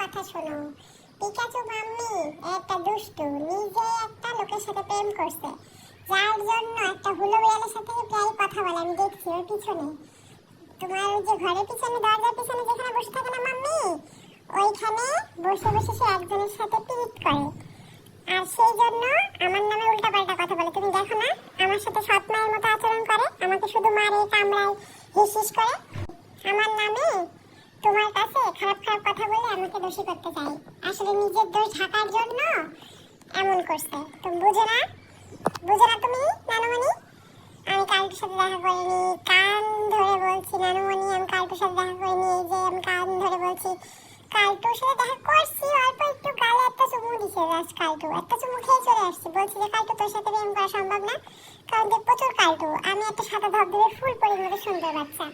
কথা শোনো। Pikachu mummy একটা দুষ্টু, নিজে একটা লোকের সাথে প্রেম করছে, যার জন্য একটা হুলো বিড়ালের সাথে প্রায় কথা বলে। আমি দেখছি ওর পিছনে, তোমার ওই যে ঘরের পিছনে, দরজার পিছনে যেখানে বসে থাকে না মাম্মি, ওইখানে বসে বসে সে একজনের সাথে পিট করে। আর সেই জন্য আমার নামে উল্টাপাল্টা কথা বলে। তুমি দেখো না, আমার সাথে সৎ মায়ের মতো আচরণ করে, আমাকে শুধু মারে, কামড়ায়, হিস করে। আমার নামে তোমার কাছে খারাপ খারাপ কথা বলে আমাকে দোষী করতে চাই। আসলে নিজের দোষ ঢাকার জন্য এমন করছে। তুমি বুঝো না, বুঝো না তুমি নানুমণি? আমি কালকের সাথে দেখা করিনি, কান ধরে বলছি নানুমণি আমি কালকের সাথে দেখা করিনি। এই যে আমি কান ধরে বলছি কালটুর সাথে দেখা করছি, অল্প একটু গালে একটা চুমু দিছে, জাস্ট কালটু একটা চুমু খেয়ে চলে আসছি। বলছি যে কালটু তোর সাথে প্রেম করা সম্ভব না, কারণ যে প্রচুর কালটু, আমি একটা সাদা ধবধবে ফুল পরির মতো সুন্দর বাচ্চা।